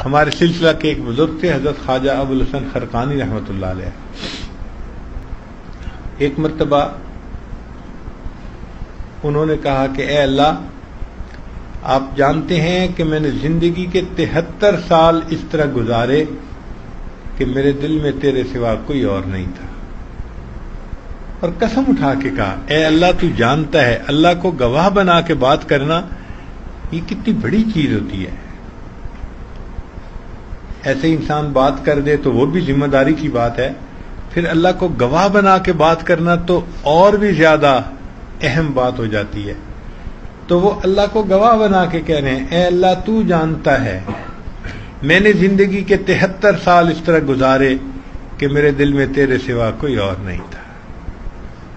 ہمارے سلسلہ کے ایک بزرگ تھے حضرت خواجہ ابوالحسن خرقانی رحمۃ اللہ علیہ. ایک مرتبہ انہوں نے کہا کہ اے اللہ، آپ جانتے ہیں کہ میں نے زندگی کے 73 سال اس طرح گزارے کہ میرے دل میں تیرے سوا کوئی اور نہیں تھا. اور قسم اٹھا کے کہا اے اللہ تو جانتا ہے. اللہ کو گواہ بنا کے بات کرنا یہ کتنی بڑی چیز ہوتی ہے. ایسے انسان بات کر دے تو وہ بھی ذمہ داری کی بات ہے، پھر اللہ کو گواہ بنا کے بات کرنا تو اور بھی زیادہ اہم بات ہو جاتی ہے. تو وہ اللہ کو گواہ بنا کے کہہ رہے ہیں اے اللہ تو جانتا ہے میں نے زندگی کے 73 سال اس طرح گزارے کہ میرے دل میں تیرے سوا کوئی اور نہیں تھا.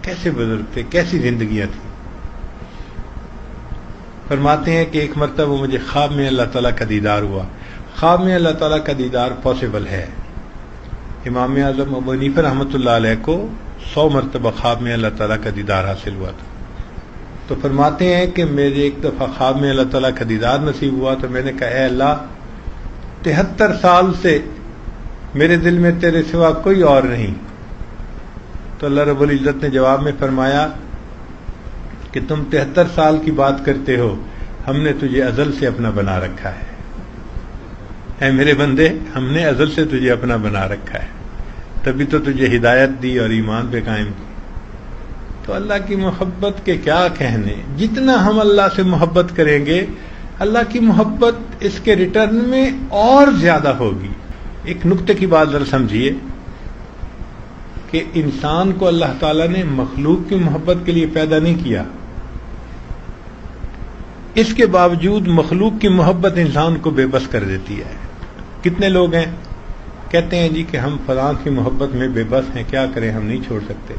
کیسے بزرگ تھے، کیسی زندگیاں تھیں. فرماتے ہیں کہ ایک مرتبہ مجھے خواب میں اللہ تعالیٰ کا دیدار ہوا. خواب میں اللہ تعالیٰ کا دیدار پاسبل ہے. امام اعظم ابو حنیفہ رحمۃ اللہ علیہ کو 100 مرتبہ خواب میں اللہ تعالیٰ کا دیدار حاصل ہوا تھا. تو فرماتے ہیں کہ میرے ایک دفعہ خواب میں اللہ تعالیٰ کا دیدار نصیب ہوا تو میں نے کہا اے اللہ 73 سال سے میرے دل میں تیرے سوا کوئی اور نہیں. تو اللہ رب العزت نے جواب میں فرمایا کہ تم 73 سال کی بات کرتے ہو، ہم نے تجھے ازل سے اپنا بنا رکھا ہے. اے میرے بندے، ہم نے ازل سے تجھے اپنا بنا رکھا ہے، تبھی تو تجھے ہدایت دی اور ایمان پہ قائم کی. تو اللہ کی محبت کے کیا کہنے. جتنا ہم اللہ سے محبت کریں گے اللہ کی محبت اس کے ریٹرن میں اور زیادہ ہوگی. ایک نقطے کی بات ذرا سمجھیے کہ انسان کو اللہ تعالیٰ نے مخلوق کی محبت کے لیے پیدا نہیں کیا، اس کے باوجود مخلوق کی محبت انسان کو بے بس کر دیتی ہے. کتنے لوگ ہیں کہتے ہیں جی کہ ہم فلاں کی محبت میں بے بس ہیں، کیا کریں، ہم نہیں چھوڑ سکتے.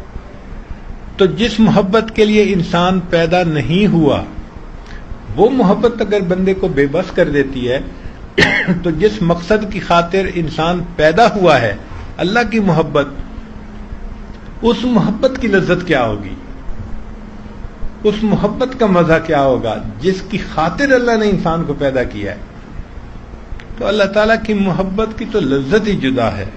تو جس محبت کے لیے انسان پیدا نہیں ہوا وہ محبت اگر بندے کو بے بس کر دیتی ہے تو جس مقصد کی خاطر انسان پیدا ہوا ہے اللہ کی محبت، اس محبت کی لذت کیا ہوگی، اس محبت کا مزہ کیا ہوگا جس کی خاطر اللہ نے انسان کو پیدا کیا ہے. تو اللہ تعالیٰ کی محبت کی تو لذت ہی جدا ہے.